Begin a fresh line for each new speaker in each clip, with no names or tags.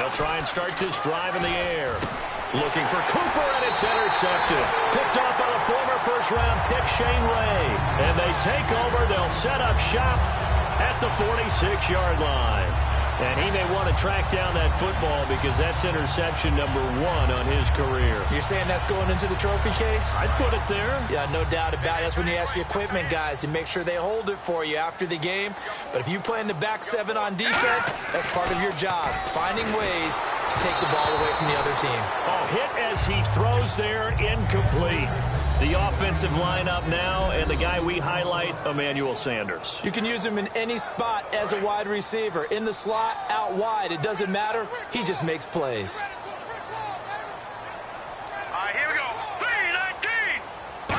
They'll try and start this drive in the air. Looking for Cooper, and it's intercepted. Picked off by the former first-round pick, Shane Ray. And they take over. They'll set up shop at the 46-yard line. And he may want to track down that football because that's interception number 1 on his career.
You're saying that's going into the trophy case?
I'd put it there.
Yeah, no doubt about it. That's when you ask the equipment guys to make sure they hold it for you after the game. But if you play in the back 7 on defense, that's part of your job, finding ways to take the ball away from the other team.
Oh, hit as he throws there, incomplete. The offensive lineup now, and the guy we highlight, Emmanuel Sanders.
You can use him in any spot as a wide receiver. In the slot, out wide, it doesn't matter. He just makes plays.
Here we go. 3-19.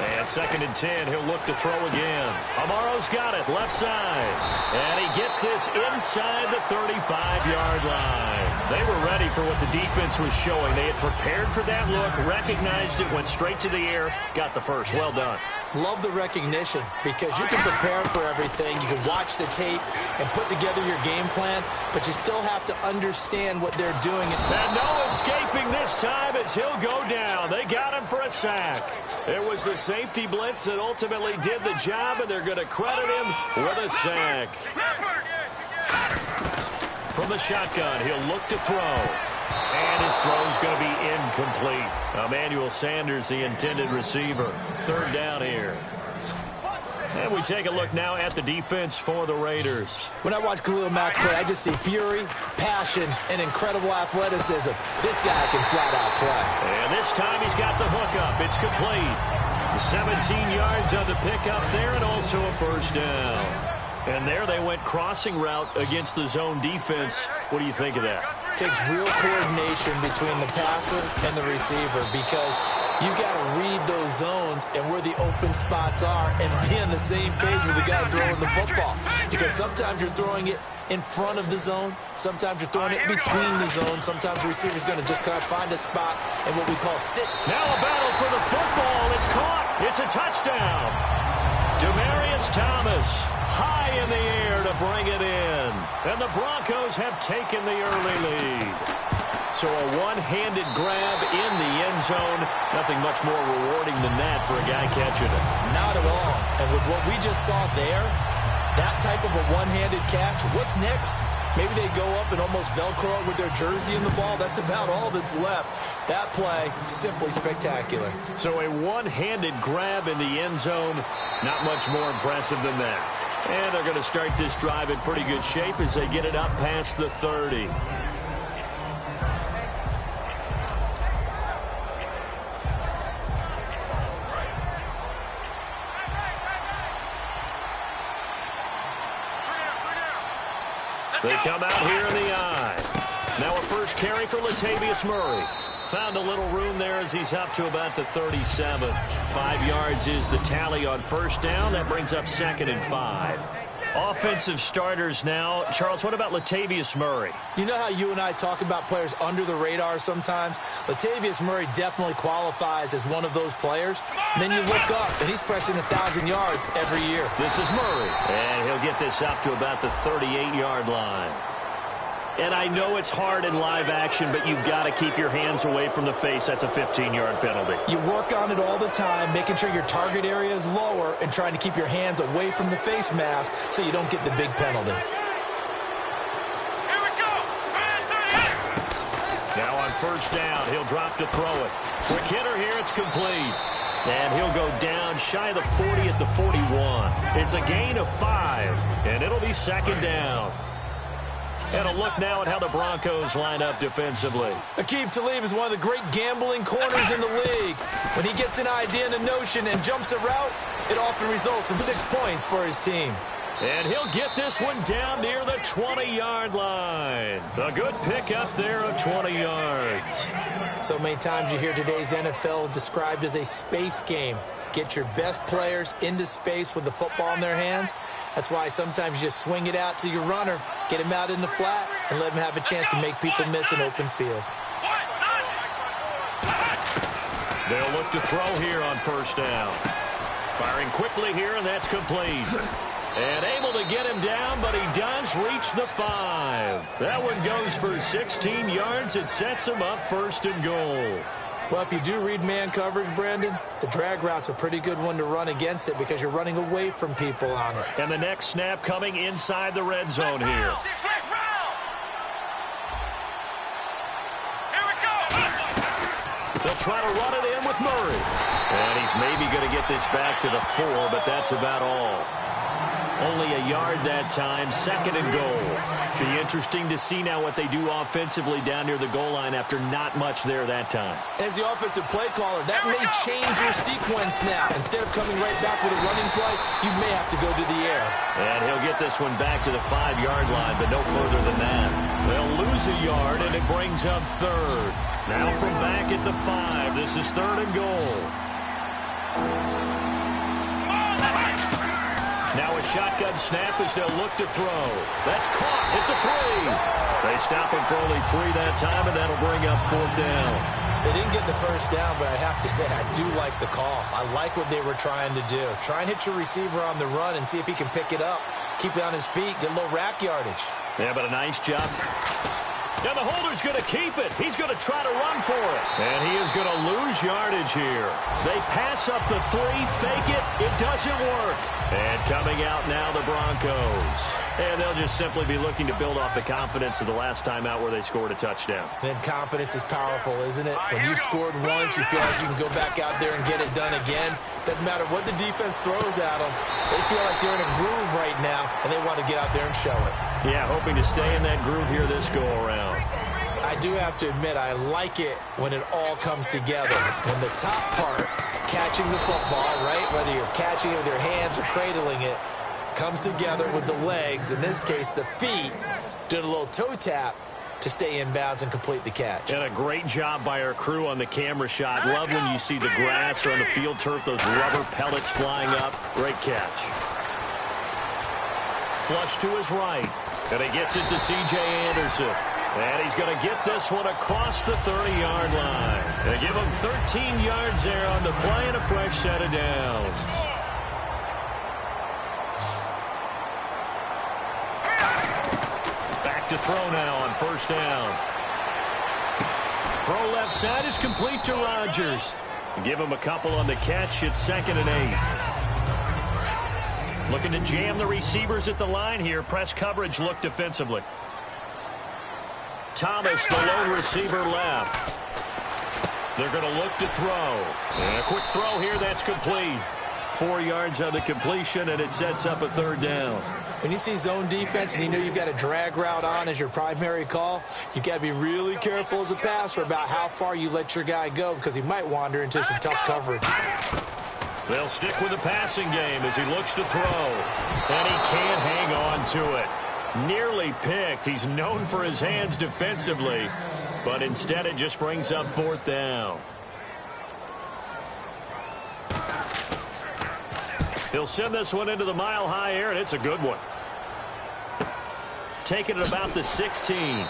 And 2nd and 10, he'll look to throw again. Amaro's got it, left side. And he gets this inside the 35-yard line. They were ready for what the defense was showing. They had prepared for that look, recognized it, went straight to the air, got the first. Well done.
Love the recognition because you can prepare for everything. You can watch the tape and put together your game plan, but you still have to understand what they're doing.
And no escaping this time as he'll go down. They got him for a sack. It was the safety blitz that ultimately did the job, and they're going to credit him with a sack. From the shotgun, he'll look to throw. And his throw's going to be incomplete. Emmanuel Sanders, the intended receiver. 3rd down here. And we take a look now at the defense for the Raiders.
When I watch Khalil Mack play, I just see fury, passion, and incredible athleticism. This guy can flat out play.
And this time he's got the hookup. It's complete. 17 yards on the pickup there, and also a first down. And there they went crossing route against the zone defense. What do you think of that?
Takes real coordination between the passer and the receiver because you've got to read those zones and where the open spots are and be on the same page with the guy throwing the football. Because sometimes you're throwing it in front of the zone. Sometimes you're throwing it between the zones. Sometimes the receiver's going to just kind of find a spot in what we call sit.
Now a battle for the football. It's caught. It's a touchdown. Demaryius Thomas high in the air to bring it in. And the Broncos have taken the early lead. So a one-handed grab in the end zone. Nothing much more rewarding than that for a guy catching it.
Not at all. And with what we just saw there, that type of a one-handed catch, what's next? Maybe they go up and almost Velcro it with their jersey in the ball. That's about all that's left. That play, simply spectacular.
So a one-handed grab in the end zone, not much more impressive than that. And they're going to start this drive in pretty good shape as they get it up past the 30. They come out here in the I. Now a first carry for Latavius Murray. Found a little room there as he's up to about the 37. 5 yards is the tally on first down. That brings up 2nd and 5. Offensive starters now. Charles, what about Latavius Murray?
You know how you and I talk about players under the radar sometimes? Latavius Murray definitely qualifies as one of those players. And then you look up, and he's pressing 1,000 yards every year.
This is Murray. And he'll get this up to about the 38-yard line. And I know it's hard in live action, but you've got to keep your hands away from the face. That's a 15-yard penalty.
You work on it all the time, making sure your target area is lower and trying to keep your hands away from the face mask so you don't get the big penalty.
Here we go.
Now on first down, he'll drop to throw it. Quick hitter here, it's complete. And he'll go down shy of the 40 at the 41. It's a gain of 5, and it'll be 2nd down. And a look now at how the Broncos line up defensively.
Aqib Talib is one of the great gambling corners in the league. When he gets an idea and a notion and jumps a route, it often results in 6 points for his team.
And he'll get this one down near the 20-yard line. A good pick up there of 20 yards.
So many times you hear today's NFL described as a space game. Get your best players into space with the football in their hands. That's why sometimes you just swing it out to your runner, get him out in the flat, and let him have a chance to make people miss an open field.
They'll look to throw here on first down. Firing quickly here, and that's complete. And able to get him down, but he does reach the 5. That one goes for 16 yards. It sets him up 1st and goal.
Well, if you do read man coverage, Brandon, the drag route's a pretty good one to run against it because you're running away from people on it.
And the next snap coming inside the red zone here. They'll try to run it in with Murray. And he's maybe going to get this back to the 4, but that's about all. Only a yard that time, 2nd and goal. Be interesting to see now what they do offensively down near the goal line after not much there that time.
As the offensive play caller, that may change your sequence now. Instead of coming right back with a running play, you may have to go to the air.
And he'll get this one back to the 5-yard line, but no further than that. They'll lose a yard, and it brings up 3rd. Now from back at the 5, this is 3rd and goal. Now a shotgun snap as they'll look to throw. That's caught at the 3. They stop him for only 3 that time, and that'll bring up 4th down.
They didn't get the first down, but I have to say I do like the call. I like what they were trying to do. Try and hit your receiver on the run and see if he can pick it up. Keep it on his feet, get a little rack yardage.
Yeah, but a nice job. Now the holder's going to keep it. He's going to try to run for it. And he is going to lose yardage here. They pass up the 3, fake it. It doesn't work. And coming out now, the Broncos. And they'll just simply be looking to build off the confidence of the last time out where they scored a touchdown.
Then confidence is powerful, isn't it? When you scored once, you feel like you can go back out there and get it done again. Doesn't matter what the defense throws at them. They feel like they're in a groove right now, and they want to get out there and show it.
Yeah, hoping to stay in that groove here this go-around.
I do have to admit, I like it when it all comes together. When the top part, catching the football, right, whether you're catching it with your hands or cradling it, comes together with the legs, in this case the feet, doing a little toe tap to stay in bounds and complete the catch.
And a great job by our crew on the camera shot. Love when you see the grass or on the field turf, those rubber pellets flying up. Great catch. Flush to his right. And he gets it to C.J. Anderson. And he's going to get this one across the 30-yard line. They give him 13 yards there on the play and a fresh set of downs. Back to throw now on 1st down. Throw left side is complete to Rodgers. Give him a couple on the catch. It's 2nd and 8. Looking to jam the receivers at the line here. Press coverage look defensively. Thomas, the lone receiver, left. They're going to look to throw. And a quick throw here, that's complete. 4 yards on the completion, and it sets up a 3rd down.
When you see zone defense and you know you've got a drag route on as your primary call, you've got to be really careful as a passer about how far you let your guy go because he might wander into some tough coverage.
They'll stick with the passing game as he looks to throw. And he can't hang on to it. Nearly picked. He's known for his hands defensively, but instead it just brings up 4th down. He'll send this one into the mile-high air, and it's a good one. Taking it about the 16.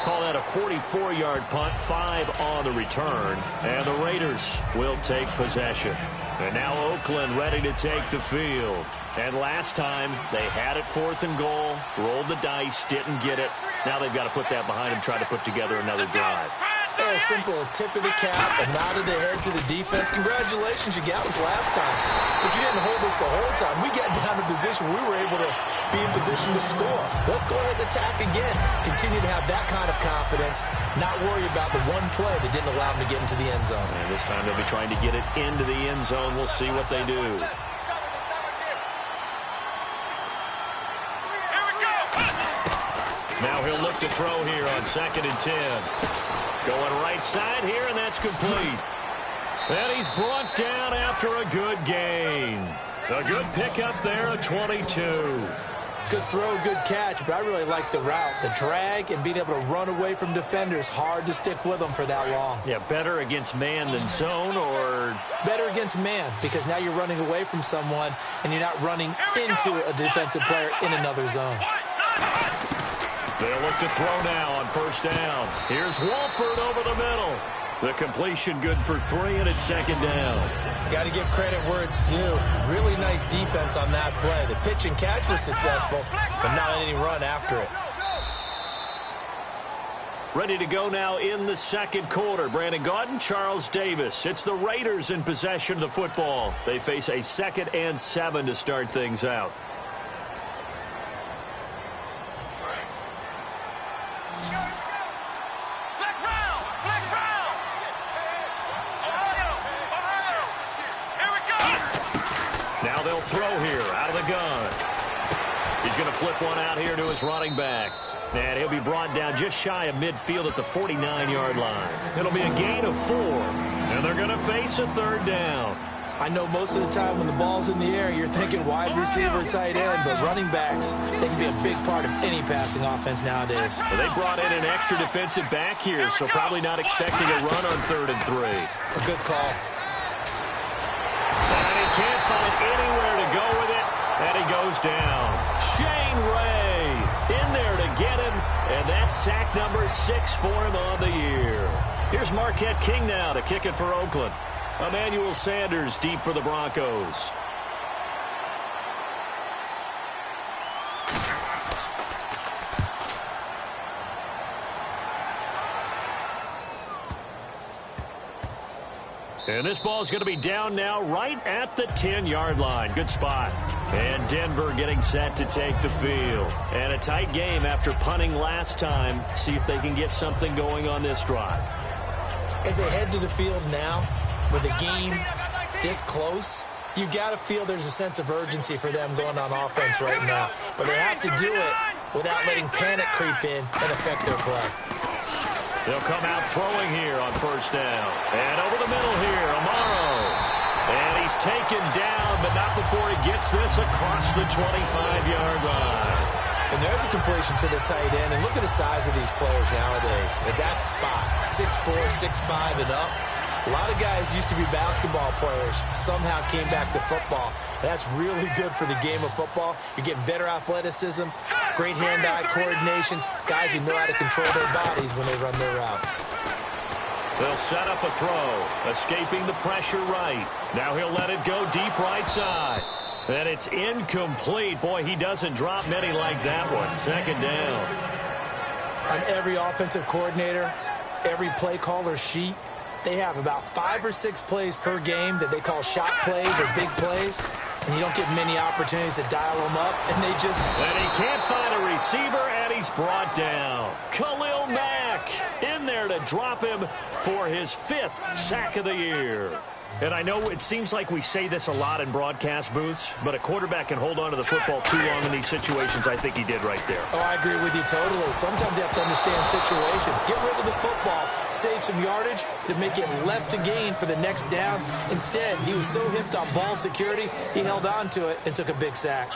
Call that a 44-yard punt, 5 on the return, and the Raiders will take possession. And now Oakland ready to take the field. And last time, they had it 4th and goal, rolled the dice, didn't get it. Now they've got to put that behind them, try to put together another drive.
A simple tip of the cap, a nod of the head to the defense. Congratulations, you got us last time. But you didn't hold us the whole time. We got down to position. We were able to be in position to score. Let's go ahead and attack again. Continue to have that kind of confidence, not worry about the one play that didn't allow them to get into the end zone.
And this time they'll be trying to get it into the end zone. We'll see what they do. Now he'll look to throw here on 2nd and 10. Going right side here, and that's complete. And he's brought down after a good gain. A good pickup there, a 22.
Good throw, good catch, but I really like the route. The drag and being able to run away from defenders, hard to stick with them for that long.
Yeah, better against man than zone, or?
Better against man, because now you're running away from someone, and you're not running into a defensive player in another zone.
They'll look to throw now on 1st down. Here's Wolford over the middle. The completion good for 3, and it's second down.
Got to give credit where it's due. Really nice defense on that play. The pitch and catch was successful, but not any run after it.
Ready to go now in the second quarter. Brandon Gaudin, Charles Davis. It's the Raiders in possession of the football. They face a 2nd and 7 to start things out. Now they'll throw here out of the gun. He's going to flip one out here to his running back. And he'll be brought down just shy of midfield at the 49-yard line. It'll be a gain of 4. And they're going to face a third down.
I know most of the time when the ball's in the air, you're thinking wide receiver, tight end, but running backs, they can be a big part of any passing offense nowadays.
Well, they brought in an extra defensive back here, so probably not expecting a run on 3rd and 3.
A good call.
And he can't find anywhere to go with it, and he goes down. Shane Ray in there to get him, and that's sack number 6 for him on the year. Here's Marquette King now to kick it for Oakland. Emmanuel Sanders deep for the Broncos. And this ball is going to be down now right at the 10-yard line. Good spot. And Denver getting set to take the field. And a tight game after punting last time. See if they can get something going on this drive.
As they head to the field now, with the game this close, you've got to feel there's a sense of urgency for them going on offense right now. But they have to do it without letting panic creep in and affect their play.
They'll come out throwing here on 1st down. And over the middle here, Amaro. And he's taken down, but not before he gets this across the 25-yard line.
And there's a completion to the tight end. And look at the size of these players nowadays. At that spot, 6'4", 6'5", and up. A lot of guys used to be basketball players, somehow came back to football. That's really good for the game of football. You're getting better athleticism, great hand-eye coordination, guys who know how to control their bodies when they run their routes.
They'll set up a throw, escaping the pressure right. Now he'll let it go deep right side. And it's incomplete. Boy, he doesn't drop many like that one. 2nd down.
On every offensive coordinator, every play caller sheet, they have about 5 or 6 plays per game that they call shot plays or big plays, and you don't get many opportunities to dial them up, and they just...
And he can't find a receiver, and he's brought down. Khalil Mack in there to drop him for his 5th sack of the year. And I know it seems like we say this a lot in broadcast booths, but a quarterback can hold on to the football too long in these situations. I think he did right there.
Oh, I agree with you totally. Sometimes you have to understand situations. Get rid of the football, save some yardage to make it less to gain for the next down. Instead, he was so hipped on ball security, he held on to it and took a big sack.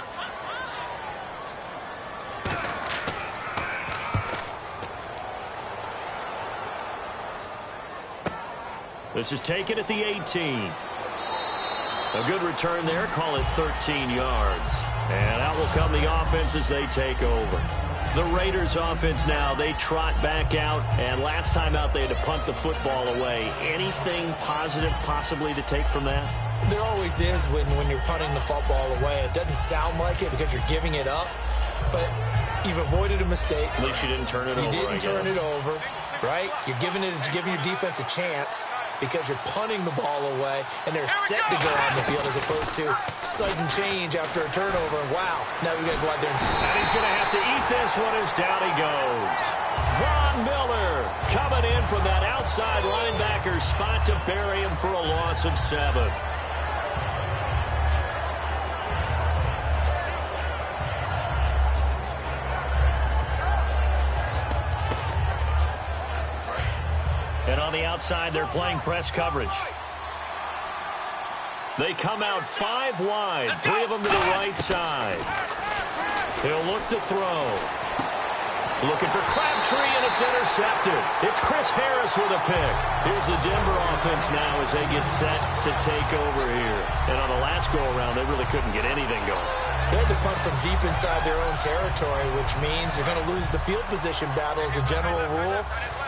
This is taken at the 18. A good return there. Call it 13 yards. And out will come the offense as they take over. The Raiders offense now, they trot back out. And last time out, they had to punt the football away. Anything positive possibly to take from that?
There always is when you're punting the football away. It doesn't sound like it because you're giving it up. But you've avoided a mistake.
At least you didn't turn it over.
You didn't turn it over, right? You're giving your defense a chance because you're punting the ball away, and they're set to go on the field as opposed to sudden change after a turnover. Wow, now we got to go out there and
he's going to have to eat this one as down he goes. Von Miller coming in from that outside linebacker spot to bury him for a loss of 7. And on the outside, they're playing press coverage. They come out 5 wide, 3 of them to the right side. He'll look to throw. Looking for Crabtree, and it's intercepted. It's Chris Harris with a pick. Here's the Denver offense now as they get set to take over here. And on the last go-around, they really couldn't get anything going.
They had to punt from deep inside their own territory, which means you're going to lose the field position battle as a general rule.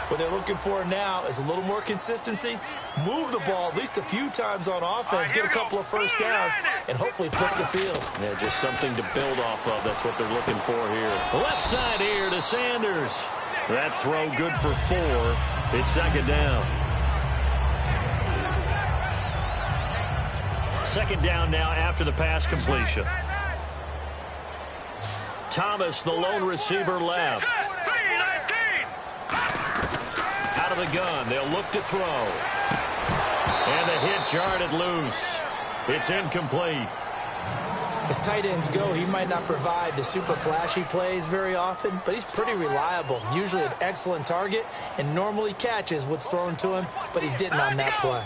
What they're looking for now is a little more consistency, move the ball at least a few times on offense, get a couple of first downs, and hopefully flip the field.
Yeah, just something to build off of. That's what they're looking for here. Left side here to Sanders. That throw good for 4. It's second down. Second down now after the pass completion. Thomas, the lone receiver, left. Out of the gun, they'll look to throw. And the hit jarred loose. It's incomplete.
As tight ends go, he might not provide the super flashy plays very often, but he's pretty reliable. Usually an excellent target, and normally catches what's thrown to him, but he didn't on that play.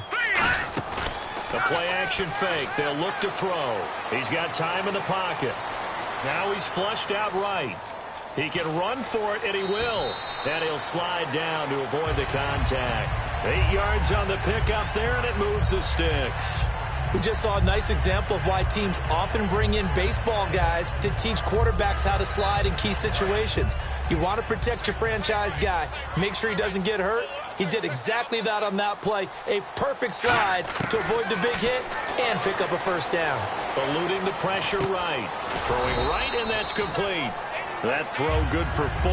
The play-action fake. They'll look to throw. He's got time in the pocket. Now he's flushed out right. He can run for it, and he will. And he'll slide down to avoid the contact. 8 yards on the pickup there, and it moves the sticks.
We just saw a nice example of why teams often bring in baseball guys to teach quarterbacks how to slide in key situations. You want to protect your franchise guy. Make sure he doesn't get hurt. He did exactly that on that play. A perfect slide to avoid the big hit and pick up a first down.
Eluding the pressure right. Throwing right, and that's complete. That throw good for 4.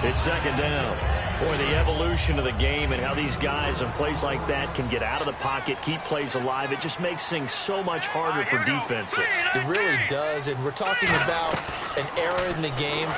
It's second down. Boy, the evolution of the game and how these guys in plays like that can get out of the pocket, keep plays alive, it just makes things so much harder for defenses.
It really does, and we're talking about an era in the game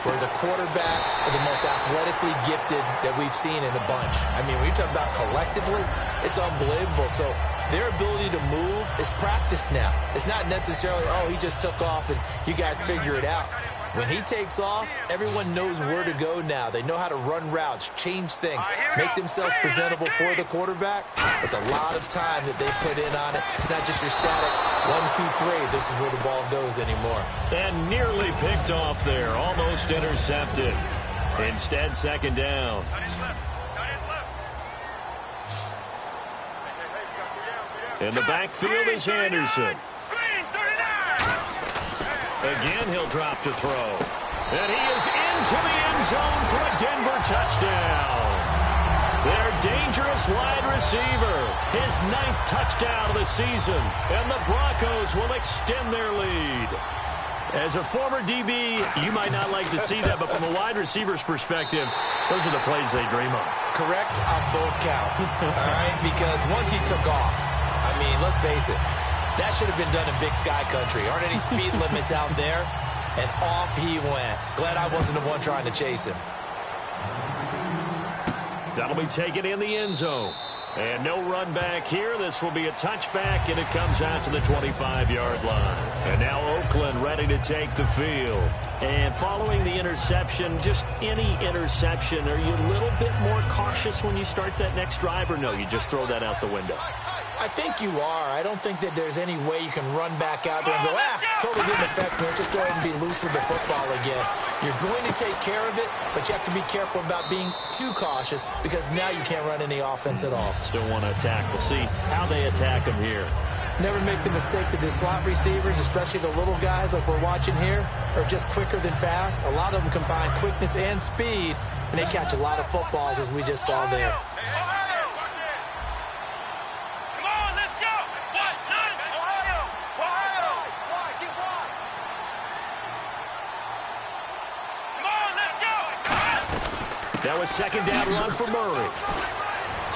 where the quarterbacks are the most athletically gifted that we've seen in a bunch. I mean, when you talk about collectively, it's unbelievable. So their ability to move is practiced now. It's not necessarily, oh, he just took off and you guys figure it out. When he takes off, everyone knows where to go now. They know how to run routes, change things, make themselves presentable for the quarterback. It's a lot of time that they put in on it. It's not just your static 1, 2, 3. This is where the ball goes anymore.
And nearly picked off there, almost intercepted. Instead, second down. In the backfield is Anderson. Again, he'll drop to throw. And he is into the end zone for a Denver touchdown. Their dangerous wide receiver. His 9th touchdown of the season. And the Broncos will extend their lead. As a former DB, you might not like to see that, but from a wide receiver's perspective, those are the plays they dream of.
Correct on both counts. All right? Because once he took off, I mean, let's face it, that should have been done in Big Sky Country. Aren't any speed limits out there? And off he went. Glad I wasn't the one trying to chase him.
That'll be taken in the end zone. And no run back here. This will be a touchback, and it comes out to the 25-yard line. And now Oakland ready to take the field. And following the interception, just any interception, are you a little bit more cautious when you start that next drive, or no, you just throw that out the window?
I think you are. I don't think that there's any way you can run back out there and go, totally didn't affect me. Just go ahead and be loose with the football again. You're going to take care of it, but you have to be careful about being too cautious because now you can't run any offense at all.
Still want to attack. We'll see how they attack them here.
Never make the mistake that the slot receivers, especially the little guys like we're watching here, are just quicker than fast. A lot of them combine quickness and speed, and they catch a lot of footballs as we just saw there.
That was second down run for Murray.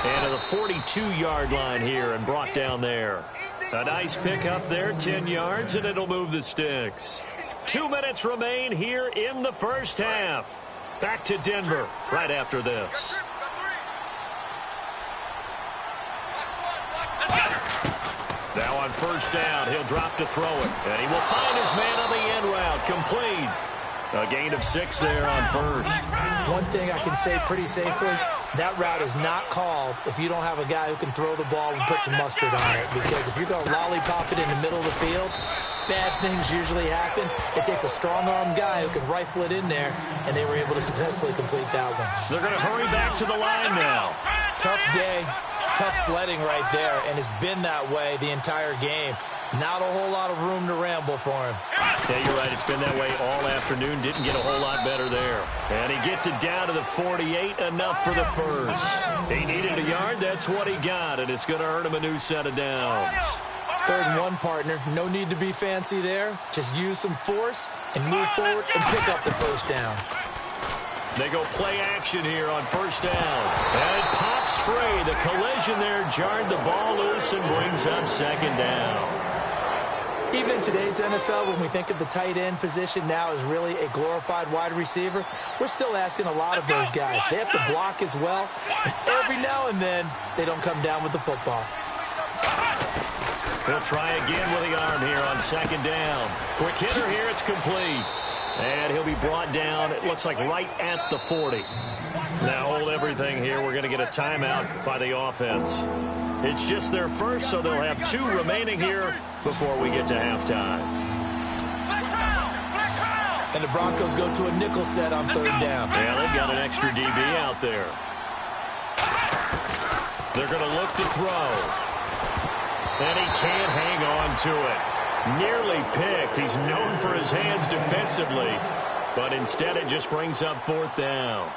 And to the 42-yard line here and brought down there. A nice pick up there, 10 yards, and it'll move the sticks. 2 minutes remain here in the first half. Back to Denver right after this. Now on first down, he'll drop to throw it. And he will find his man on the end route, complete. A gain of 6 there on first.
One thing I can say pretty safely, that route is not called if you don't have a guy who can throw the ball and put some mustard on it. Because if you're going to lollipop it in the middle of the field, bad things usually happen. It takes a strong-arm guy who can rifle it in there, and they were able to successfully complete that one.
They're going to hurry back to the line now.
Tough day, tough sledding right there, and it's been that way the entire game. Not a whole lot of room to ramble feel for him.
Yeah, you're right. It's been that way all afternoon. Didn't get a whole lot better there. And he gets it down to the 48, enough for the first. He needed a yard. That's what he got, and it's going to earn him a new set of downs.
3rd and 1, partner. No need to be fancy there. Just use some force and move forward and pick up the first down.
They go play action here on first down. And it pops free. The collision there jarred the ball loose and brings up 2nd down.
Even in today's NFL, when we think of the tight end position now as really a glorified wide receiver, we're still asking a lot of those guys. They have to block as well. And every now and then, they don't come down with the football.
He'll try again with the arm here on 2nd down. Quick hitter here. It's complete. And he'll be brought down, it looks like, right at the 40. Now hold everything here. We're going to get a timeout by the offense. It's just their first, so they'll have 2 remaining here before we get to halftime.
And the Broncos go to a nickel set on 3rd down.
Yeah, they've got an extra DB out there. They're going to look to throw. And he can't hang on to it. Nearly picked. He's known for his hands defensively, but instead it just brings up 4th down.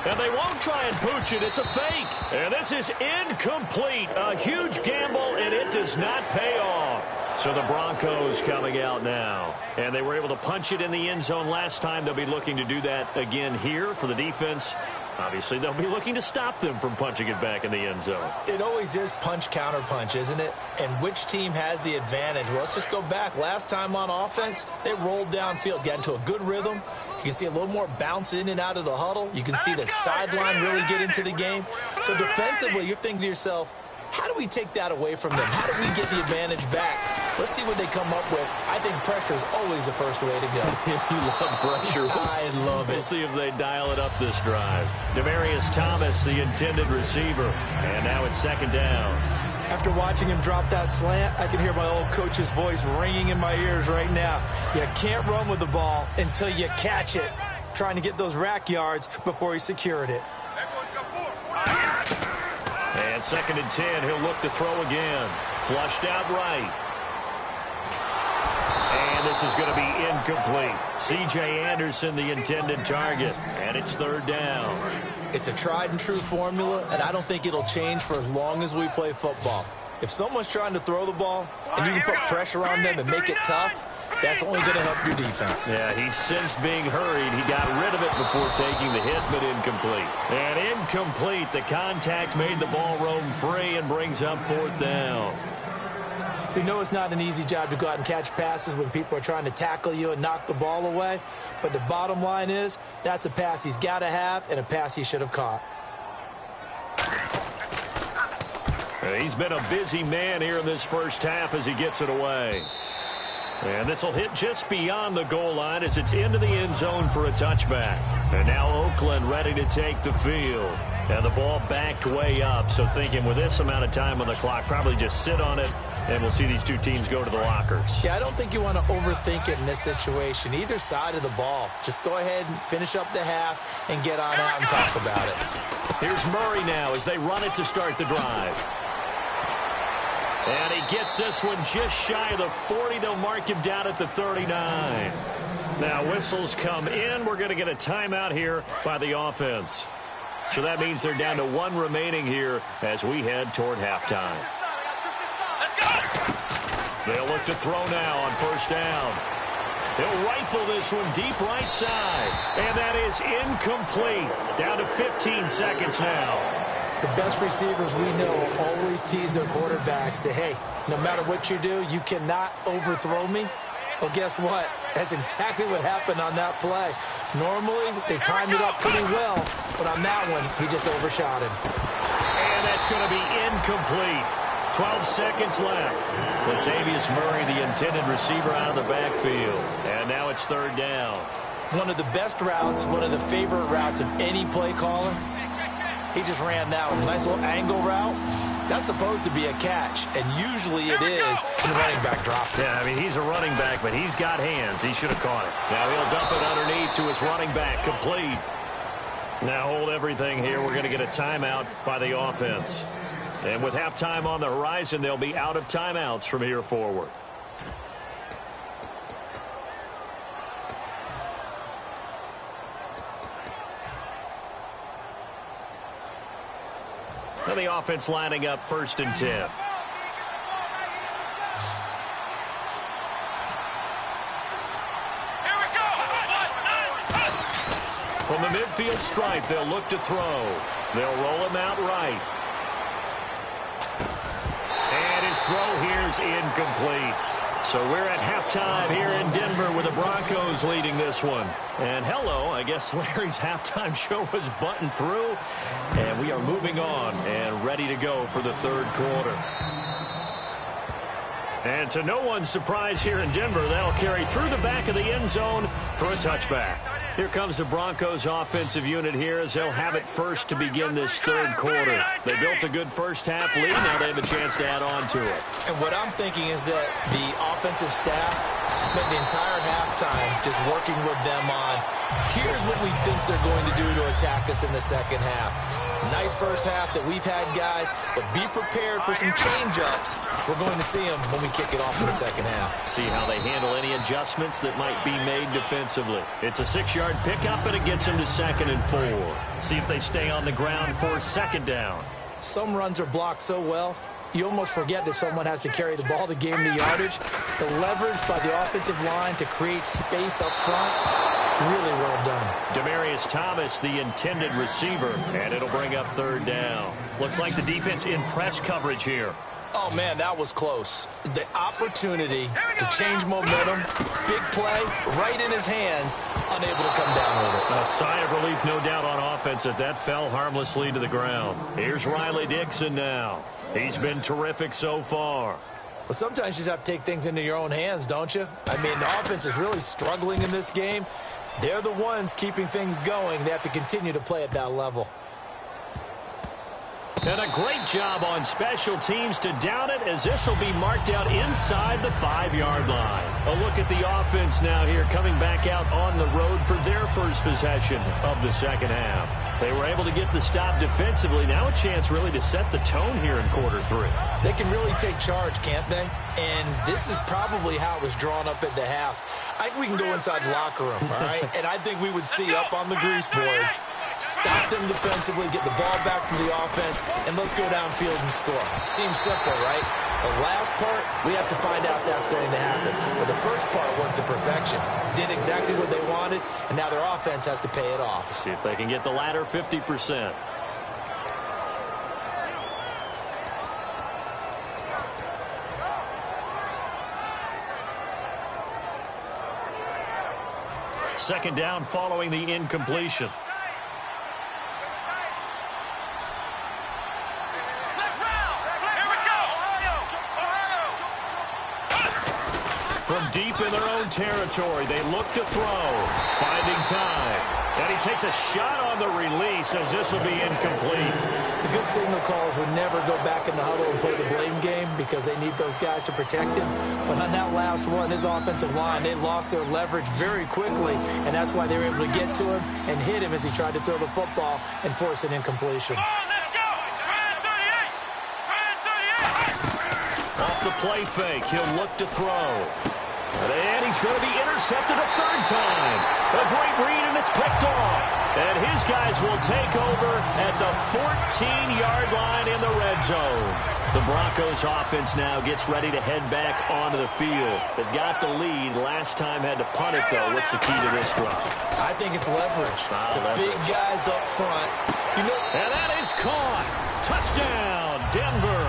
And they won't try and pooch it. It's a fake. And this is incomplete. A huge gamble, and it does not pay off. So the Broncos coming out now. And they were able to punch it in the end zone last time. They'll be looking to do that again here for the defense. Obviously, they'll be looking to stop them from punching it back in the end zone.
It always is punch, counter punch, isn't it? And which team has the advantage? Well, let's just go back. Last time on offense, they rolled downfield, got into a good rhythm. You can see a little more bounce in and out of the huddle. You can see the sideline really get into the game. So defensively, you're thinking to yourself, how do we take that away from them? How do we get the advantage back? Let's see what they come up with. I think pressure is always the first way to go.
You love pressure.
I love it.
We'll see if they dial it up this drive. Demaryius Thomas, the intended receiver. And now it's 2nd down.
After watching him drop that slant, I can hear my old coach's voice ringing in my ears right now. You can't run with the ball until you catch it. Trying to get those rack yards before he secured it.
And 2nd and 10, he'll look to throw again. Flushed out right. And this is going to be incomplete. C.J. Anderson, the intended target. And it's 3rd down.
It's a tried-and-true formula, and I don't think it'll change for as long as we play football. If someone's trying to throw the ball, and you can put pressure on them and make it tough, that's only going to help your defense.
Yeah, he's since being hurried. He got rid of it before taking the hit, but incomplete. And incomplete. The contact made the ball roam free and brings up 4th down.
We know it's not an easy job to go out and catch passes when people are trying to tackle you and knock the ball away. But the bottom line is, that's a pass he's got to have and a pass he should have caught.
He's been a busy man here in this first half as he gets it away. And this will hit just beyond the goal line as it's into the end zone for a touchback. And now Oakland ready to take the field. And the ball backed way up, so thinking with this amount of time on the clock, probably just sit on it, and we'll see these 2 teams go to the lockers.
Yeah, I don't think you want to overthink it in this situation. Either side of the ball. Just go ahead and finish up the half and get on out and talk about it.
Here's Murray now as they run it to start the drive. And he gets this one just shy of the 40. They'll mark him down at the 39. Now whistles come in. We're going to get a timeout here by the offense. So that means they're down to 1 remaining here as we head toward halftime. They'll look to throw now on first down. He'll rifle this one deep right side. And that is incomplete. Down to 15 seconds now.
The best receivers we know always tease their quarterbacks that, hey, no matter what you do, you cannot overthrow me. Well, guess what? That's exactly what happened on that play. Normally, they timed it up pretty well, but on that one, he just overshot him.
And that's going to be incomplete. 12 seconds left. Latavius Murray, the intended receiver, out of the backfield. And now it's 3rd down.
One of the best routes, one of the favorite routes of any play caller. He just ran that one. Nice little angle route. That's supposed to be a catch, and usually it is when the running back dropped it.
Yeah, I mean, he's a running back, but he's got hands. He should have caught it. Now he'll dump it underneath to his running back. Complete. Now hold everything here. We're going to get a timeout by the offense. And with halftime on the horizon, they'll be out of timeouts from here forward. And the offense lining up 1st and 10. From the midfield stripe, they'll look to throw. They'll roll him out right. And his throw here's incomplete. So we're at halftime here in Denver with the Broncos leading this one. And hello, I guess Larry's halftime show was buttoned through. And we are moving on and ready to go for the 3rd quarter. And to no one's surprise here in Denver, that'll carry through the back of the end zone for a touchback. Here comes the Broncos offensive unit here as they'll have it first to begin this 3rd quarter. They built a good first half lead. Now they have a chance to add on to it.
And what I'm thinking is that the offensive staff spent the entire halftime just working with them on, here's what we think they're going to do to attack us in the second half. Nice first half that we've had, guys, but be prepared for some change-ups. We're going to see them when we kick it off in the second half.
See how they handle any adjustments that might be made defensively. It's a 6-yard pickup, and it gets them to 2nd and 4. See if they stay on the ground for 2nd down.
Some runs are blocked so well, you almost forget that someone has to carry the ball to gain the yardage. The leverage by the offensive line to create space up front, really well done.
Demaryius Thomas, the intended receiver, and it'll bring up 3rd down. Looks like the defense in press coverage here.
Oh, man, that was close. The opportunity to change momentum, big play, right in his hands, unable to come down with it.
A sigh of relief, no doubt, on offense that fell harmlessly to the ground. Here's Riley Dixon now. He's been terrific so far.
But sometimes you just have to take things into your own hands, don't you? I mean, the offense is really struggling in this game. They're the ones keeping things going. They have to continue to play at that level.
And a great job on special teams to down it, as this will be marked out inside the 5-yard line. A look at the offense now here, coming back out on the road for their first possession of the second half. They were able to get the stop defensively. Now a chance really to set the tone here in quarter 3.
They can really take charge, can't they? And this is probably how it was drawn up at the half. I think we can go inside the locker room, all right? And I think we would see up on the grease boards, stop them defensively, get the ball back from the offense, and let's go downfield and score. Seems simple, right? The last part, we have to find out that's going to happen. But the first part worked to perfection. Did exactly what they wanted, and now their offense has to pay it off.
See if they can get the latter 50%. Second down following the incompletion. From deep in their own territory, they look to throw. Finding time. And he takes a shot on the release as this will be incomplete.
The good signal callers would never go back in the huddle and play the blame game because they need those guys to protect him. But on that last one, his offensive line, they lost their leverage very quickly, and that's why they were able to get to him and hit him as he tried to throw the football and force an incompletion.
Off the play fake, he'll look to throw. And he's going to be intercepted a 3rd time. A great read, and it's picked off. And his guys will take over at the 14-yard line in the red zone. The Broncos offense now gets ready to head back onto the field. They've got the lead. Last time had to punt it, though. What's the key to this drive?
I think it's leverage. The big guys up front.
And that is caught. Touchdown, Denver.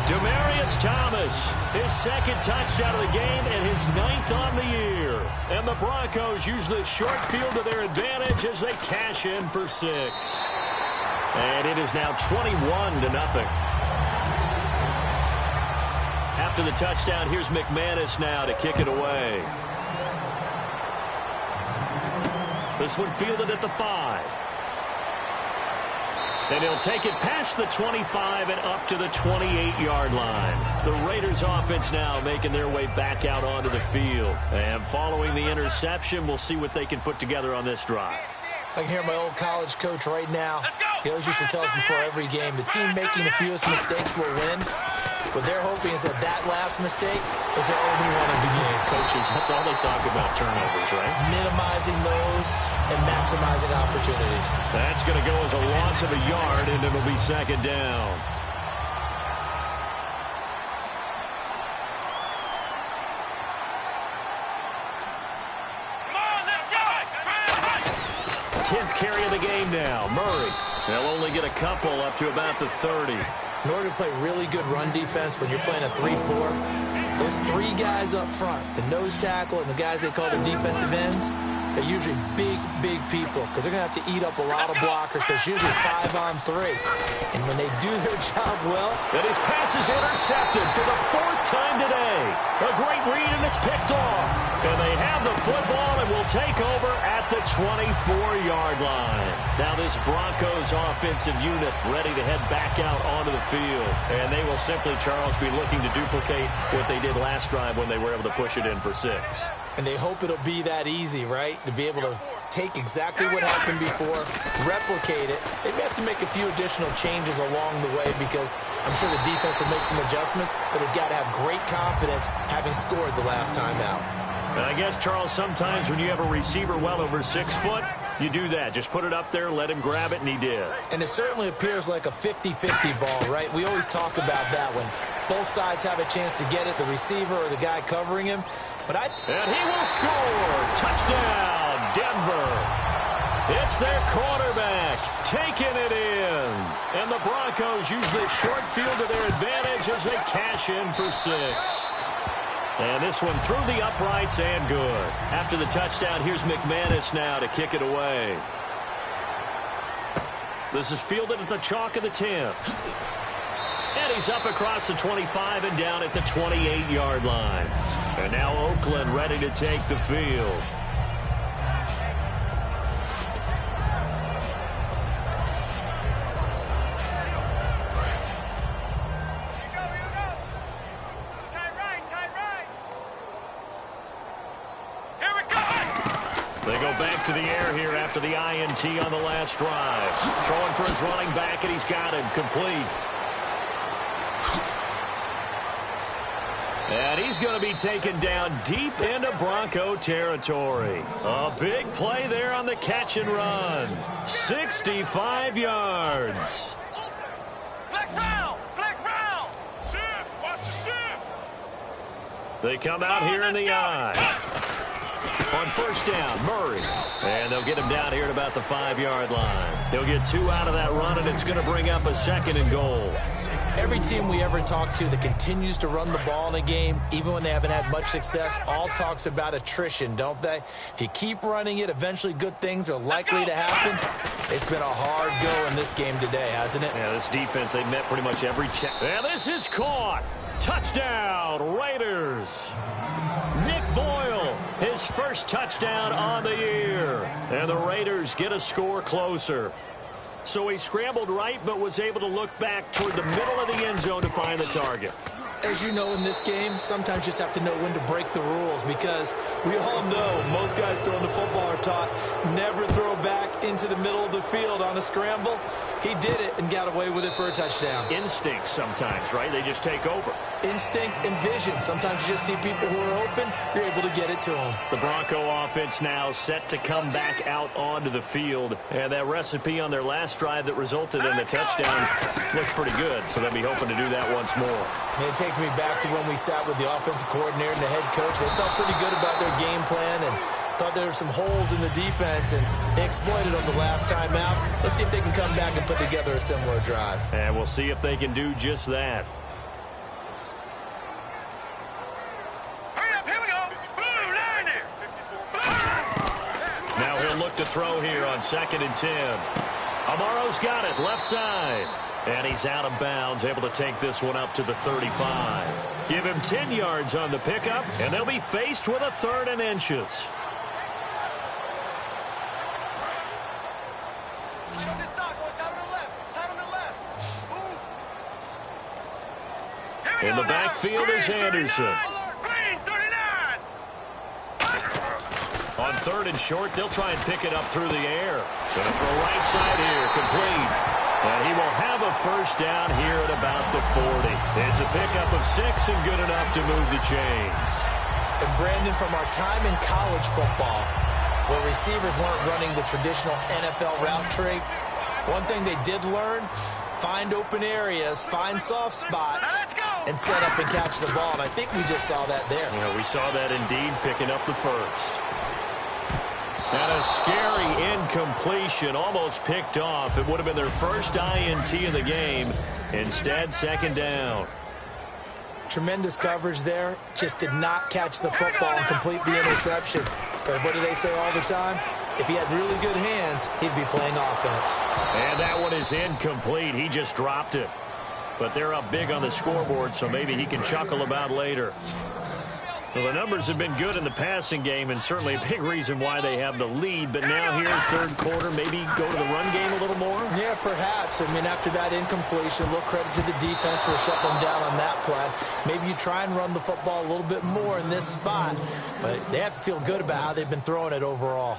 Demaryius Thomas, his 2nd touchdown of the game and his 9th on the year. And the Broncos use the short field to their advantage as they cash in for 6. And it is now 21-0. After the touchdown, here's McManus now to kick it away. This one fielded at the 5. And he'll take it past the 25 and up to the 28-yard line. The Raiders offense now making their way back out onto the field. And following the interception, we'll see what they can put together on this drive.
I can hear my old college coach right now. He always used to tell us before every game, the team making the fewest mistakes will win. What they're hoping is that last mistake is their only one of the game.
Coaches, that's all they talk about, turnovers, right?
Minimizing those and maximizing opportunities.
That's going to go as a loss of a yard, and it'll be second down. Carry of the game now. Murray. They'll only get a couple up to about the 30.
In order to play really good run defense when you're playing a 3-4, those three guys up front, the nose tackle and the guys they call the defensive ends, they're usually big people because they're going to have to eat up a lot of blockers because usually 5-on-3. And when they do their job well...
And his pass is intercepted for the fourth time today. A great read, and it's picked off. And they have the football and will take over at the 24-yard line. Now this Broncos offensive unit ready to head back out onto the field. And they will simply, Charles, be looking to duplicate what they did last drive when they were able to push it in for 6.
And they hope it'll be that easy, right? To be able to take exactly what happened before, replicate it. They may have to make a few additional changes along the way because I'm sure the defense will make some adjustments, but they've got to have great confidence having scored the last time out.
And I guess, Charles, sometimes when you have a receiver well over 6 foot, you do that. Just put it up there, let him grab it, and he did.
And it certainly appears like a 50-50 ball, right? We always talk about that when both sides have a chance to get it, the receiver or the guy covering him.
And he will score. Touchdown, Denver. It's their quarterback taking it in. And the Broncos use this short field to their advantage as they cash in for 6. And this one through the uprights and good. After the touchdown, here's McManus now to kick it away. This is fielded at the chalk of the 10. And he's up across the 25 and down at the 28-yard line. And now Oakland ready to take the field. They go back to the air here after the INT on the last drive. Throwing for his running back, and he's got him complete. And he's going to be taken down deep into Bronco territory. A big play there on the catch and run. 65 yards.
Flex round! Flex round! Shift! Watch the shift!
They come out here in the eye. On first down, Murray. And they'll get him down here at about the 5-yard line. They'll get 2 out of that run, and it's going to bring up a 2nd and goal.
Every team we ever talk to that continues to run the ball in a game, even when they haven't had much success, all talks about attrition, don't they? If you keep running it, eventually good things are likely to happen. It's been a hard go in this game today, hasn't it?
Yeah, this defense, they've met pretty much every check. And this is caught. Touchdown, Raiders. Nick Boyle, his first touchdown on the year. And the Raiders get a score closer. So he scrambled right, but was able to look back toward the middle of the end zone to find the target.
As you know, in this game, sometimes you just have to know when to break the rules because we all know most guys throwing the football are taught never throw back into the middle of the field on a scramble. He did it and got away with it for a touchdown.
Instinct sometimes, right? They just take over.
Instinct and vision. Sometimes you just see people who are open, you're able to get it to them.
The Bronco offense now set to come back out onto the field. And that recipe on their last drive that resulted in the touchdown looked pretty good. So they'll be hoping to do that once more.
And it takes me back to when we sat with the offensive coordinator and the head coach. They felt pretty good about their game plan and thought there were some holes in the defense, and they exploited them the last time out. Let's see if they can come back and put together a similar drive.
And we'll see if they can do just that.
Hurry up, here we go! Blue, line there!
Now he'll look to throw here on 2nd and 10. Amaro's got it, left side. And he's out of bounds, able to take this one up to the 35. Give him 10 yards on the pickup, and they'll be faced with a 3rd and inches. In the backfield is Anderson. On 3rd and short, they'll try and pick it up through the air. Going for a right side here, complete. And he will have a first down here at about the 40. It's a pickup of 6 and good enough to move the chains.
And Brandon, from our time in college football, where receivers weren't running the traditional NFL route tree, one thing they did learn, find open areas, find soft spots, and set up and catch the ball. And I think we just saw that there.
Yeah, we saw that indeed, picking up the first. And a scary incompletion, almost picked off. It would have been their first INT of the game. Instead, 2nd down.
Tremendous coverage there. Just did not catch the football and complete the interception. But what do they say all the time? If he had really good hands, he'd be playing offense.
And that one is incomplete. He just dropped it. But they're up big on the scoreboard, so maybe he can chuckle about later. Well, the numbers have been good in the passing game, and certainly a big reason why they have the lead. But now here, 3rd quarter, maybe go to the run game a little more?
Yeah, perhaps. I mean, after that incompletion, a little credit to the defense for shutting them down on that play. Maybe you try and run the football a little bit more in this spot. But they have to feel good about how they've been throwing it overall.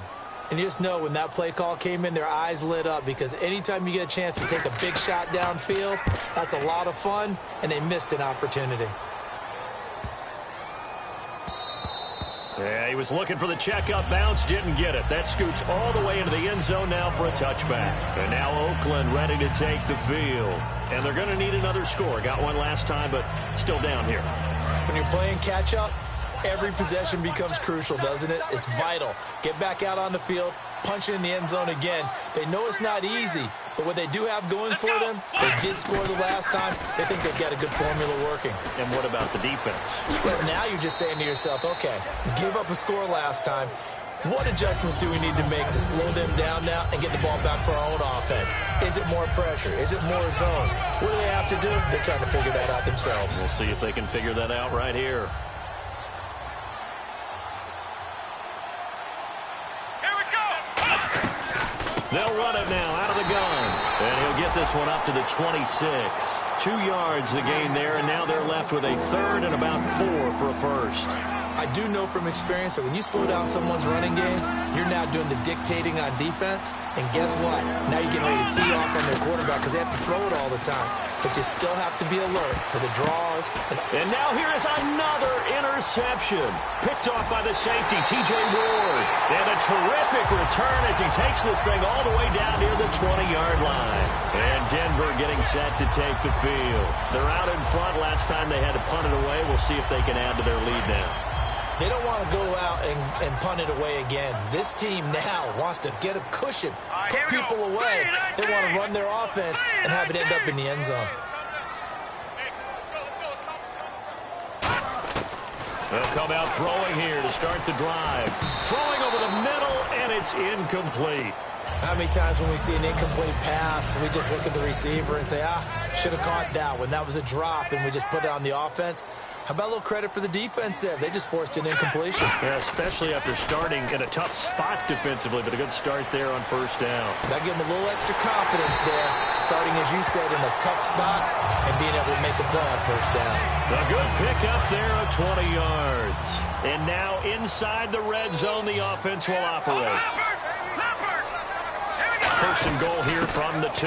And you just know when that play call came in, their eyes lit up, because anytime you get a chance to take a big shot downfield, that's a lot of fun, and they missed an opportunity.
Yeah, he was looking for the checkup bounce, didn't get it. That scoots all the way into the end zone now for a touchback. And now Oakland ready to take the field. And they're going to need another score. Got one last time, but still down here.
When you're playing catch-up, every possession becomes crucial, doesn't it? It's vital. Get back out on the field, punch it in the end zone again. They know it's not easy, but what they do have going for them, they did score the last time. They think they've got a good formula working.
And what about the defense?
Well, now you're just saying to yourself, okay, give up a score last time. What adjustments do we need to make to slow them down now and get the ball back for our own offense? Is it more pressure? Is it more zone? What do they have to do? They're trying to figure that out themselves.
We'll see if they can figure that out right here. They'll run it now out of the gun. And he'll get this one up to the 26. 2 yards the gain there, and now they're left with a 3rd and about 4 for a first.
I do know from experience that when you slow down someone's running game, you're now doing the dictating on defense. And guess what? Now you're getting ready to tee off on their quarterback because they have to throw it all the time. But you still have to be alert for the draws.
And now here is another interception. Picked off by the safety, T.J. Ward. And a terrific return as he takes this thing all the way down near the 20-yard line. And Denver getting set to take the field. They're out in front. Last time they had to punt it away. We'll see if they can add to their lead now.
They don't want to go out and punt it away again. This team now wants to get a cushion, put people away. They want to run their offense and have it end up in the end zone.
They'll come out throwing here to start the drive. Throwing over the middle, and it's incomplete.
How many times when we see an incomplete pass, we just look at the receiver and say, should have caught that one. That was a drop, and we just put it on the offense. How about a little credit for the defense there? They just forced an incompletion.
Yeah, especially after starting in a tough spot defensively, but a good start there on first down.
That gave them a little extra confidence there, starting, as you said, in a tough spot and being able to make the play on first down.
A good pickup there of 20 yards. And now inside the red zone, the offense will operate. First and goal here from the 2.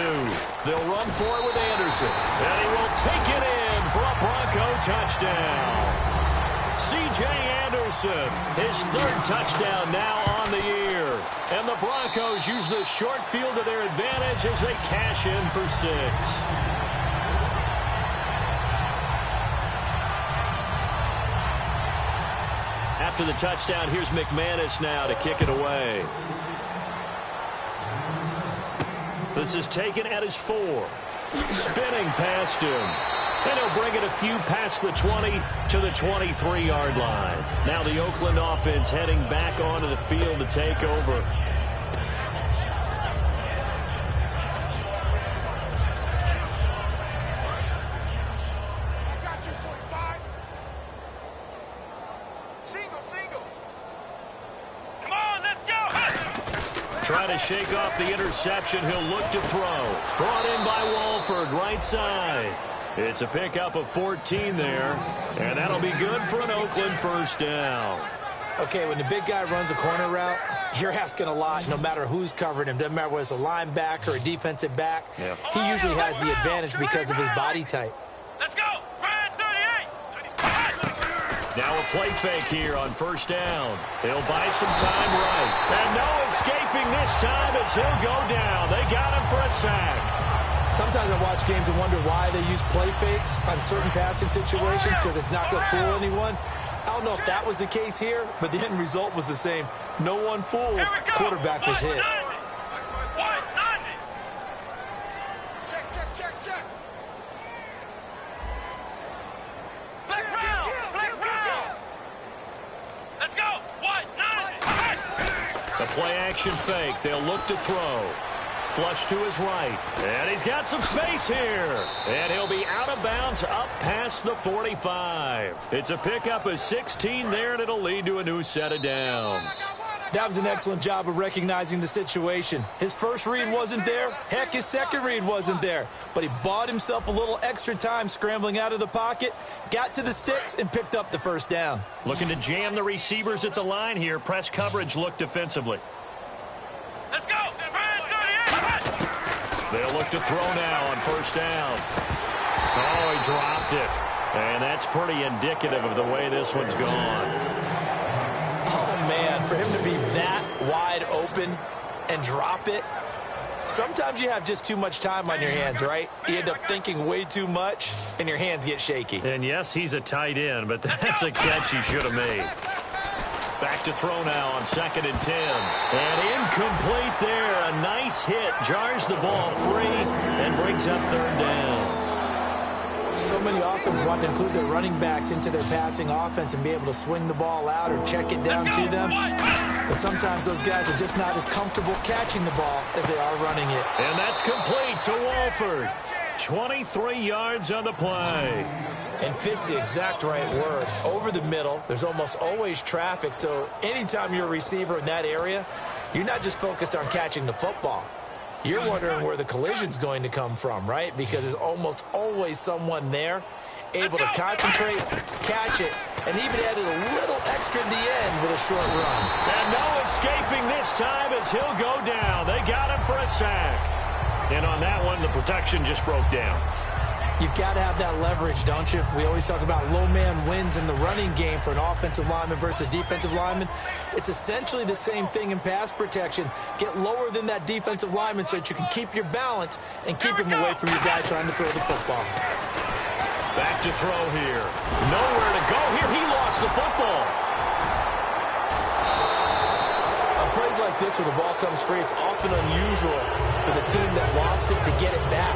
They'll run for it with Anderson. And he will take it in for a Bronco touchdown. C.J. Anderson, his 3rd touchdown now on the year. And the Broncos use the short field to their advantage as they cash in for 6. After the touchdown, here's McManus now to kick it away. This is taken at his 4. Spinning past him. And he'll bring it a few past the 20 to the 23-yard line. Now the Oakland offense heading back onto the field to take over. Try to shake off the interception. He'll look to throw. Brought in by Walford, right side. It's a pickup of 14 there. And that'll be good for an Oakland first down.
Okay, when the big guy runs a corner route, you're asking a lot no matter who's covering him. Doesn't matter whether it's a linebacker or a defensive back.
Yeah.
He usually has the advantage because of his body type.
Let's go. Brad 38.
Now a play fake here on first down. He'll buy some time right. And no escaping this time as he'll go down. They got him for a sack.
Sometimes I watch games and wonder why they use play fakes on certain passing situations because it's not going to fool anyone. I don't know if that was the case here, but the end result was the same. No one fooled. Quarterback was hit.
Check. Flex round. Let's go. 190.
The play action fake. They'll look to throw. Flush to his right. And he's got some space here. And he'll be out of bounds up past the 45. It's a pickup of 16 there, and it'll lead to a new set of downs.
That was an excellent job of recognizing the situation. His first read wasn't there. Heck, his second read wasn't there. But he bought himself a little extra time scrambling out of the pocket, got to the sticks, and picked up the first down.
Looking to jam the receivers at the line here. Press coverage look defensively.
Let's go.
They'll look to throw now on first down. Oh, he dropped it. And that's pretty indicative of the way this one's gone.
Oh, man, for him to be that wide open and drop it, sometimes you have just too much time on your hands, right? You end up thinking way too much, and your hands get shaky.
And, yes, he's a tight end, but that's a catch he should have made. Back to throw now on 2nd and 10. And incomplete there. A nice hit. Jars the ball free and brings up 3rd down.
So many offenses want to include their running backs into their passing offense and be able to swing the ball out or check it down to them. But sometimes those guys are just not as comfortable catching the ball as they are running it.
And that's complete to Walford. 23 yards on the play.
And fits the exact right word. Over the middle, there's almost always traffic, so anytime you're a receiver in that area, you're not just focused on catching the football. You're wondering where the collision's going to come from, right? Because there's almost always someone there able to concentrate, catch it, and even added a little extra at the end with a short run.
And no escaping this time as he'll go down. They got him for a sack. And on that one, the protection just broke down.
You've got to have that leverage, don't you? We always talk about low man wins in the running game for an offensive lineman versus a defensive lineman. It's essentially the same thing in pass protection. Get lower than that defensive lineman so that you can keep your balance and keep him away from your guy trying to throw the football.
Back to throw here. Nowhere to go here. He lost the football.
On plays like this where the ball comes free, it's often unusual for the team that lost it to get it back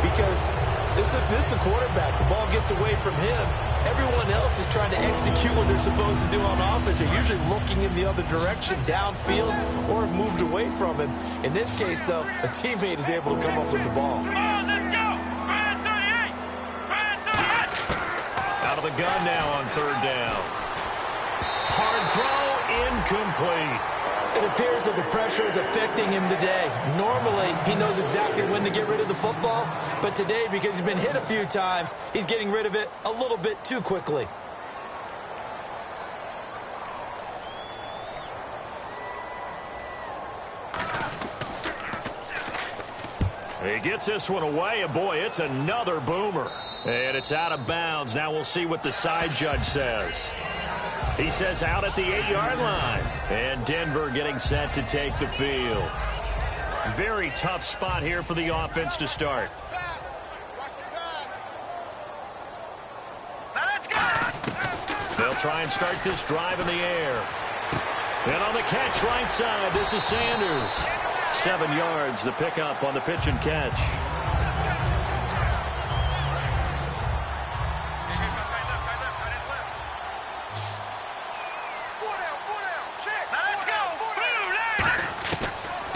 because this is the quarterback. The ball gets away from him. Everyone else is trying to execute what they're supposed to do on offense. They're usually looking in the other direction, downfield, or have moved away from him. In this case, though, a teammate is able to come up with the ball.
Come on, let's go. Brad 38.
Out of the gun now on 3rd down. Hard throw, incomplete.
It appears that the pressure is affecting him today. Normally, he knows exactly when to get rid of the football, but today, because he's been hit a few times, he's getting rid of it a little bit too quickly.
He gets this one away, and boy, it's another boomer. And it's out of bounds. Now we'll see what the side judge says. He says out at the 8-yard line. And Denver getting set to take the field. Very tough spot here for the offense to start.
Now let's go.
They'll try and start this drive in the air. And on the catch right side, this is Sanders. 7 yards, the pickup on the pitch and catch.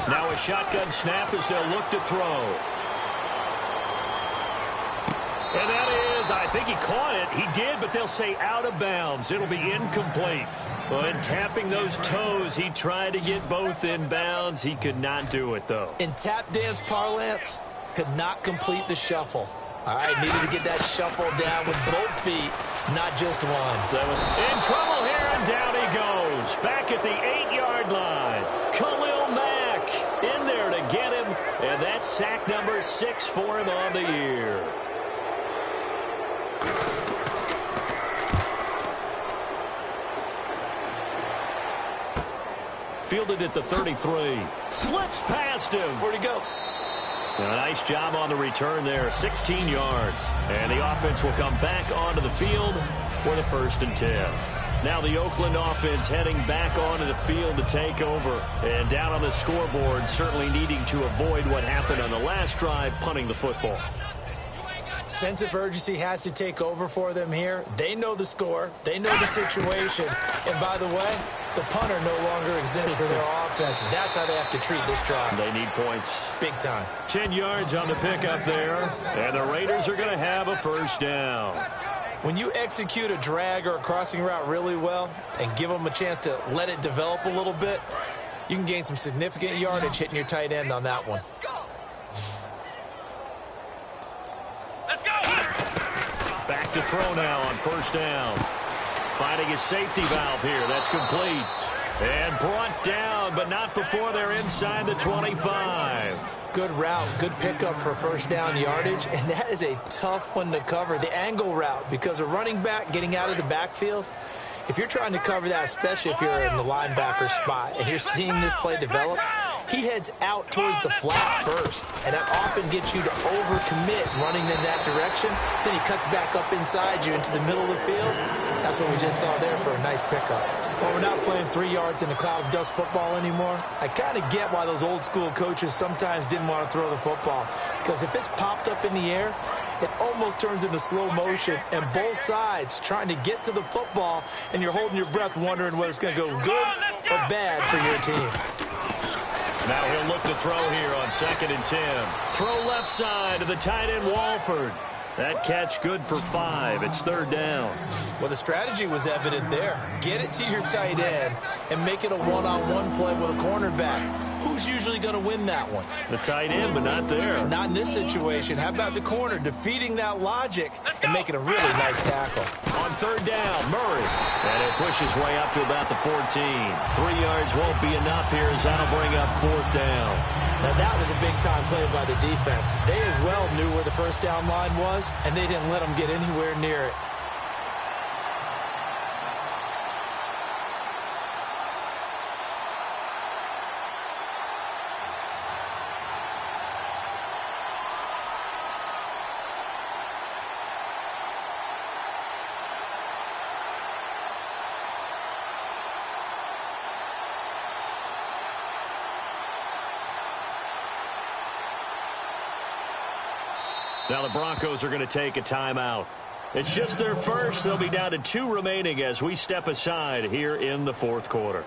Now a shotgun snap as they'll look to throw. And that is, I think he caught it. He did, but they'll say out of bounds. It'll be incomplete. Well, in tapping those toes, he tried to get both in bounds. He could not do it, though.
In tap dance parlance, could not complete the shuffle. All right, needed to get that shuffle down with both feet Not just one.
In trouble here, and down he goes. Back at the 8-yard line. Khalil Mack in there to get him, and that's sack number 6 for him on the year. Fielded at the 33. Slips past him.
Where'd he go?
A nice job on the return there, 16 yards. And the offense will come back onto the field for the 1st and 10. Now the Oakland offense heading back onto the field to take over. And down on the scoreboard, certainly needing to avoid what happened on the last drive, punting the football.
Sense of urgency has to take over for them here. They know the score. They know the situation. And by the way, the punter no longer exists for their offense. That's how they have to treat this drive.
They need points.
Big time.
10 yards on the pickup there. And the Raiders are going to have a 1st down.
When you execute a drag or a crossing route really well and give them a chance to let it develop a little bit, you can gain some significant yardage hitting your tight end on that one.
Back to throw now on 1st down. Finding his safety valve here. That's complete. And brought down, but not before they're inside the 25.
Good route, good pickup for 1st down yardage, and that is a tough one to cover. The angle route, because a running back getting out of the backfield, if you're trying to cover that, especially if you're in the linebacker spot and you're seeing this play develop, he heads out towards the flat first, and that often gets you to overcommit running in that direction. Then he cuts back up inside you into the middle of the field. That's what we just saw there for a nice pickup. Well, we're not playing 3 yards in a cloud of dust football anymore. I kind of get why those old school coaches sometimes didn't want to throw the football, because if it's popped up in the air, it almost turns into slow motion, and both sides trying to get to the football, and you're holding your breath wondering whether it's going to go good or bad for your team.
Now he'll look to throw here on 2nd and 10. Throw left side to the tight end, Walford. That catch good for 5. It's 3rd down.
Well, the strategy was evident there. Get it to your tight end and make it a one-on-one play with a cornerback. Who's usually going to win that one?
The tight end, but not there.
Not in this situation. How about the corner defeating that logic and making a really nice tackle?
On 3rd down, Murray. And he'll push his way up to about the 14. 3 yards won't be enough here as that'll bring up 4th down.
Now, that was a big-time play by the defense. They as well knew where the 1st down line was, and they didn't let them get anywhere near it.
Now the Broncos are going to take a timeout. It's just their first. They'll be down to 2 remaining as we step aside here in the 4th quarter.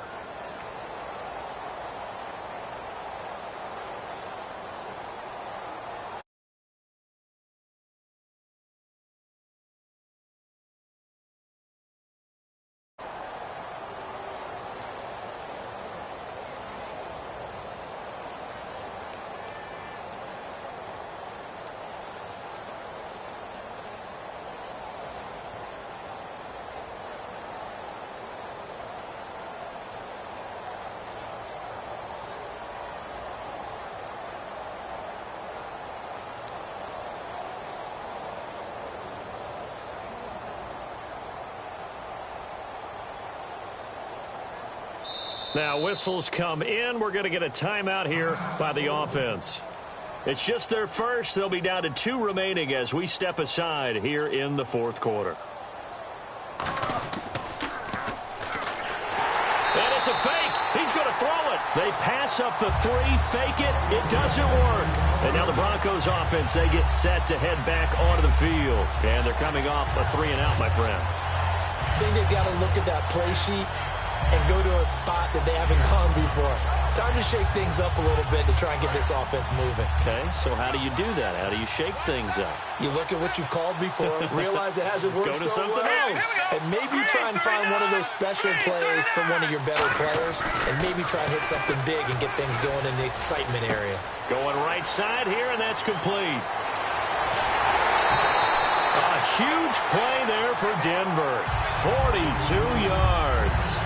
Now whistles come in. We're going to get a timeout here by the offense. It's just their first. They'll be down to 2 remaining as we step aside here in the 4th quarter. And it's a fake. He's going to throw it. They pass up the 3, fake it. It doesn't work. And now the Broncos offense, they get set to head back onto the field. And they're coming off a 3 and out, my friend.
I think they've got to look at that play sheet and go to a spot that they haven't gone before. Time to shake things up a little bit to try and get this offense moving.
Okay, so how do you do that? How do you shake things up?
You look at what you've called before, realize it hasn't worked
Go to
so
something
well,
else.
and maybe try and find one of those special plays from one of your better players, and maybe try and hit something big and get things going in the excitement area.
Going right side here, and that's complete. huge play there for Denver. 42 yards.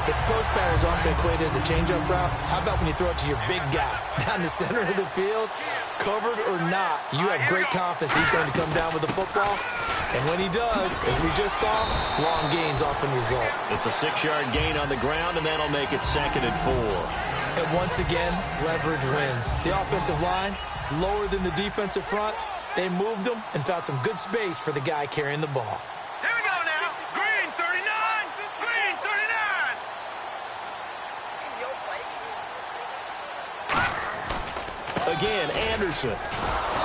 If post batters often equated as a changeup route, how about when you throw it to your big guy down the center of the field? Covered or not, you have great confidence he's going to come down with the football. And when he does, as we just saw, long gains often result.
It's a 6-yard gain on the ground, and that'll make it 2nd and 4.
And once again, leverage wins. The offensive line, lower than the defensive front. They moved them and found some good space for the guy carrying the ball.
Here we go now. Green 39. Green 39.
In your face.
Again, Anderson.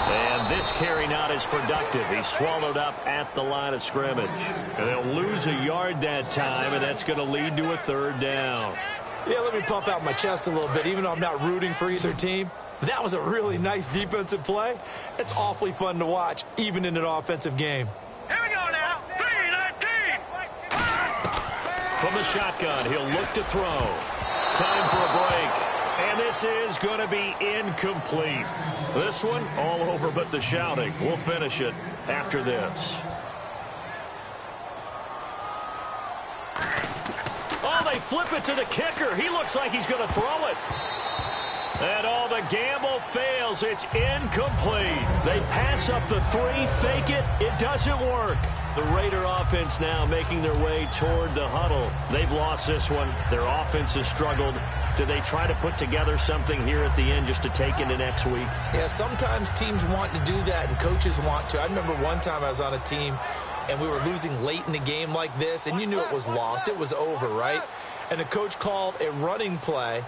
And this carry not as productive. He's swallowed up at the line of scrimmage. And they'll lose a yard that time, and that's going to lead to a 3rd down.
Yeah, let me pump out my chest a little bit, even though I'm not rooting for either team. That was a really nice defensive play. It's awfully fun to watch, even in an offensive game.
Here we go now. Green 19.
From the shotgun, he'll look to throw. Time for a break. And this is going to be incomplete. This one, all over but the shouting. We'll finish it after this. Oh, they flip it to the kicker. He looks like he's going to throw it. And all the gamble fails. It's incomplete. They pass up the 3, fake it. It doesn't work. The Raider offense now making their way toward the huddle. They've lost this one. Their offense has struggled. Do they try to put together something here at the end just to take into next week?
Yeah, sometimes teams want to do that and coaches want to. I remember one time I was on a team and we were losing late in the game like this, and you knew it was lost. It was over, right? And the coach called a running play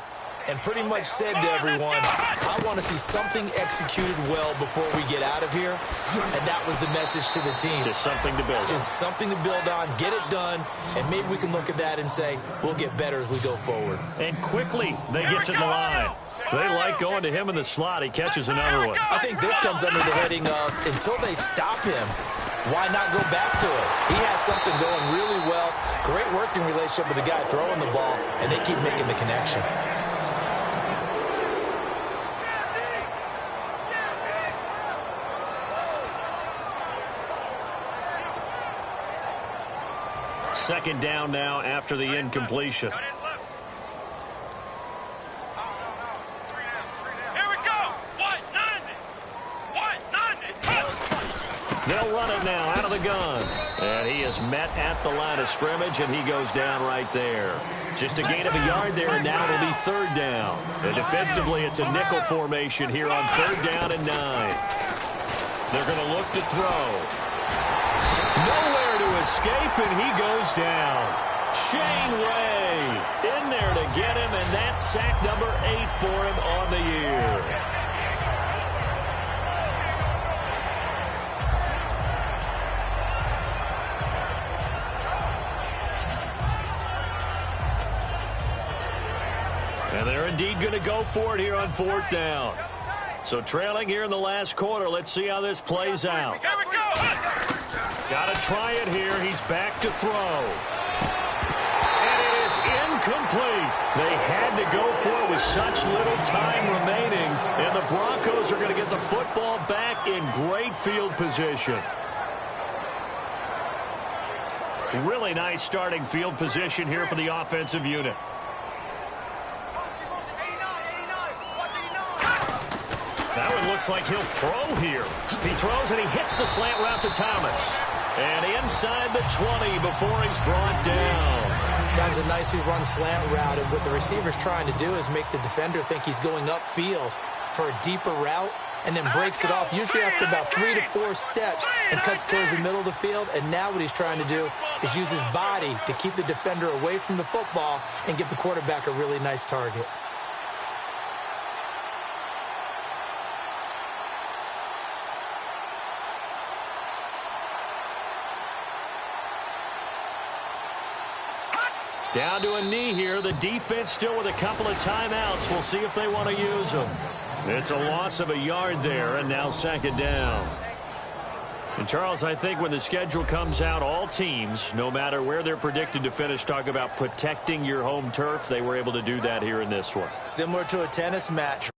and pretty much said to everyone, I want to see something executed well before we get out of here. And that was the message to the team.
Just something to build on.
Just something to build on, get it done, and maybe we can look at that and say, we'll get better as we go forward.
And quickly they get to the line. They like going to him in the slot. He catches another one.
I think this comes under the heading of, until they stop him, why not go back to it? He has something going really well. Great working relationship with the guy throwing the ball, and they keep making the connection.
Second down now after the incompletion.
Here we go. White 90. White 90.
They'll run it now out of the gun. And he is met at the line of scrimmage, and he goes down right there. Just a gain of a yard there, and now it'll be 3rd down. And defensively, it's a nickel formation here on 3rd down and 9. They're going to look to throw. Nowhere to escape, and he goes down. Shane Ray in there to get him, and that's sack number 8 for him on the year. And they're indeed going to go for it here on 4th down. So trailing here in the last quarter. Let's see how this plays out.
Here we go.
Got to try it here. He's back to throw. And it is incomplete. They had to go for it with such little time remaining. And the Broncos are going to get the football back in great field position. Really nice starting field position here for the offensive unit. That one looks like he'll throw here. He throws and he hits the slant route to Thomas. And inside the 20 before he's brought down.
That's a nicely run slant route, and what the receiver's trying to do is make the defender think he's going upfield for a deeper route, and then breaks it off, usually after about 3 to 4 steps, and cuts towards the middle of the field. And now what he's trying to do is use his body to keep the defender away from the football and give the quarterback a really nice target.
Down to a knee here. The defense still with a couple of timeouts. We'll see if they want to use them. It's a loss of a yard there, and now 2nd down. And, Charles, I think when the schedule comes out, all teams, no matter where they're predicted to finish, talk about protecting your home turf. They were able to do that here in this one.
Similar to a tennis match.